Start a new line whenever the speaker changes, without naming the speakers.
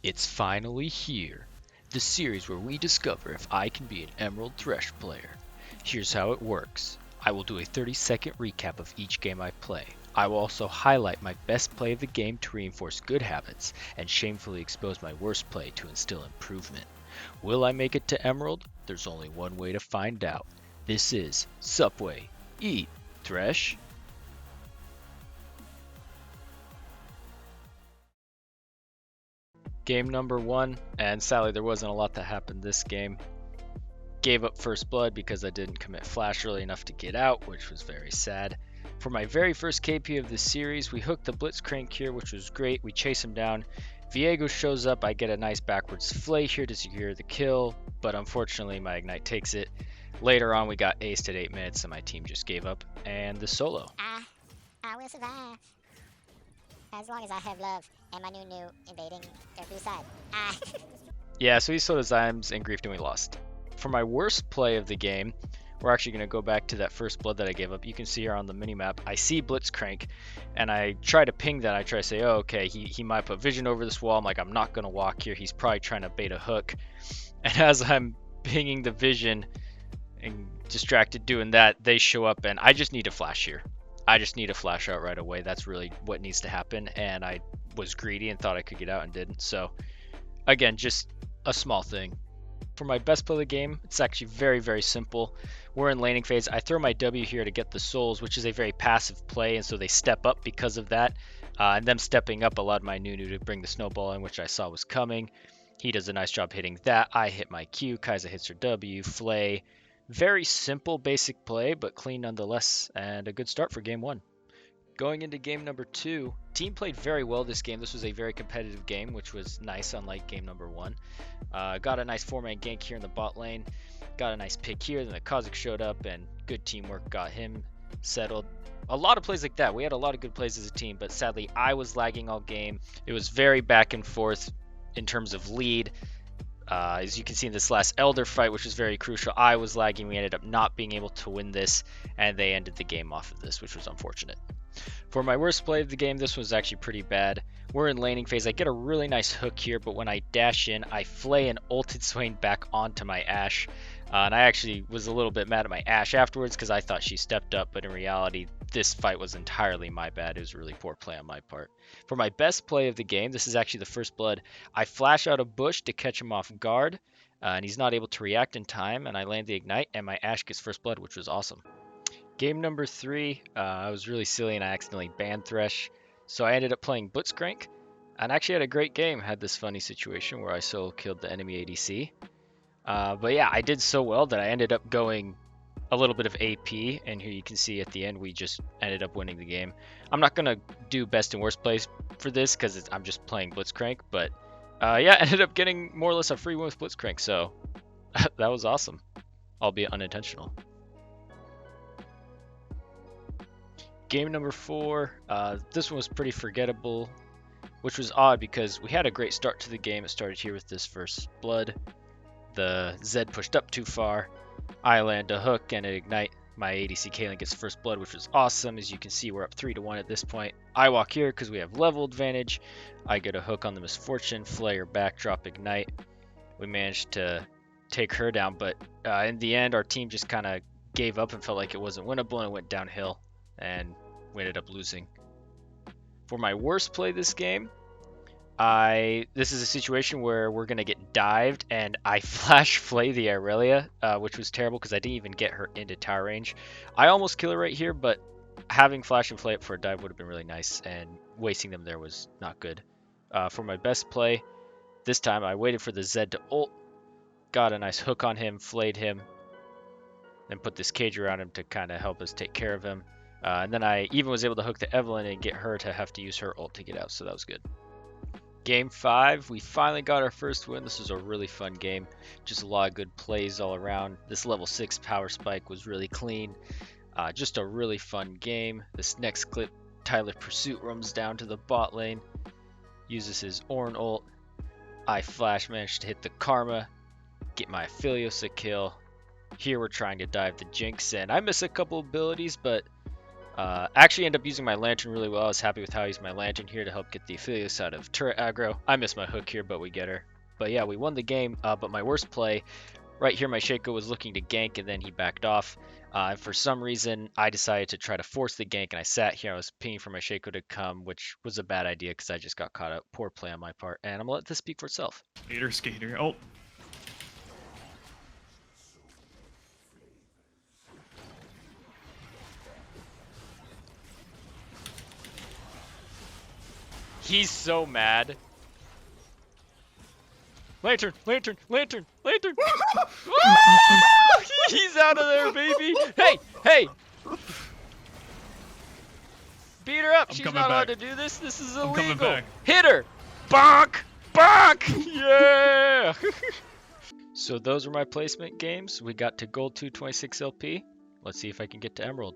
It's finally here, the series where we discover if I can be an Emerald Thresh player. Here's how it works. I will do a 30-second recap of each game I play. I will also highlight my best play of the game to reinforce good habits, and shamefully expose my worst play to instill improvement. Will I make it to Emerald? There's only one way to find out. This is Supway. Eat, Thresh. Game number one, and sadly there wasn't a lot that happened this game. Gave up first blood because I didn't commit flash early enough to get out, which was very sad. For my very first KP of the series, we hooked the Blitzcrank here, which was great. We chase him down. Viego shows up. I get a nice backwards flay here to secure the kill, but unfortunately my Ignite takes it. Later on we got aced at 8 minutes and my team just gave up, and the solo.
I will survive. As long as I have love and my new invading their blue side.
Yeah, so he sold his items and griefed and we lost. For my worst play of the game, we're actually going to go back to that first blood that I gave up. You can see here on the minimap, I see Blitzcrank, and I try to ping that. I try to say, oh, okay, he might put vision over this wall. I'm like, I'm not going to walk here. He's probably trying to bait a hook. And as I'm pinging the vision and distracted doing that, they show up, and I just need a flash here. I just need a flash out right away. That's really what needs to happen, and I was greedy and thought I could get out and didn't. So, again, just a small thing. For my best play of the game, it's actually very, very simple. We're in laning phase. I throw my W here to get the souls, which is a very passive play, and so they step up because of that. And them stepping up allowed my Nunu to bring the snowball in, which I saw was coming. He does a nice job hitting that. I hit my Q. Kai'Sa hits her W. Flay. Very simple, basic play, but clean nonetheless, and a good start for game one. Going into game number two, team played very well this game. This was a very competitive game, which was nice, unlike game number one. Got a nice 4-man gank here in the bot lane. Got a nice pick here, then the Kha'Zix showed up, and good teamwork got him settled. A lot of plays like that. We had a lot of good plays as a team, but sadly I was lagging all game. It was very back and forth in terms of lead. As you can see in this last Elder fight, which was very crucial, I was lagging. We ended up not being able to win this, and they ended the game off of this, which was unfortunate. For my worst play of the game, this was actually pretty bad. We're in laning phase. I get a really nice hook here, but when I dash in, I flay and ulted Swain back onto my Ashe. And I actually was a little bit mad at my Ashe afterwards because I thought she stepped up, but in reality, this fight was entirely my bad. It was a really poor play on my part. For my best play of the game, this is actually the first blood. I flash out a bush to catch him off guard, and he's not able to react in time, and I land the Ignite, and my Ashe gets first blood, which was awesome. Game number three, I was really silly and I accidentally banned Thresh, so I ended up playing Blitzcrank, and actually had a great game. Had this funny situation where I solo killed the enemy ADC. But yeah, I did so well that I ended up going a little bit of AP, and here you can see at the end we just ended up winning the game. I'm not going to do best and worst plays for this because I'm just playing Blitzcrank, but yeah, ended up getting more or less a free win with Blitzcrank, so that was awesome, albeit unintentional. Game number four, this one was pretty forgettable, which was odd because we had a great start to the game. It started here with this first blood. The Zed pushed up too far. I land a hook and an Ignite. My ADC Kaylin gets first blood, which was awesome. As you can see, we're up 3-1 at this point. I walk here because we have level advantage. I get a hook on the Misfortune, Flare, backdrop, Ignite. We managed to take her down, but in the end, our team just kind of gave up and felt like it wasn't winnable and it went downhill, and we ended up losing. For my worst play this game, this is a situation where we're going to get dived, and I flash flay the Irelia, which was terrible because I didn't even get her into tower range. I almost kill her right here, but having flash and flay up for a dive would have been really nice, and wasting them there was not good. For my best play, this time I waited for the Zed to ult, got a nice hook on him, flayed him, then put this cage around him to kind of help us take care of him. And then I even was able to hook the Evelynn and get her to have to use her ult to get out, so that was good. Game 5, we finally got our first win. This was a really fun game. Just a lot of good plays all around. This level 6 power spike was really clean. Just a really fun game. This next clip, Tyler Pursuit roams down to the bot lane, uses his Ornn ult. I flash, managed to hit the Karma, get my Aphelios a kill. Here we're trying to dive the Jinx, and I miss a couple abilities, but Actually ended up using my lantern really well. I was happy with how I used my lantern here to help get the Aphelios out of turret aggro. I missed my hook here, but we get her. But yeah, we won the game. But my worst play, right here, my Shaco was looking to gank, and then he backed off. And for some reason, I decided to try to force the gank, and I sat here. I was pinging for my Shaco to come, which was a bad idea because I just got caught out. Poor play on my part, and I'm gonna let this speak for itself.
Skater. Oh.
He's so mad. Lantern! He's out of there, baby! Hey! Beat her up! She's not allowed to do this. This is illegal. Hit her! Bonk! Yeah! So those were my placement games. We got to gold 226 LP. Let's see if I can get to emerald.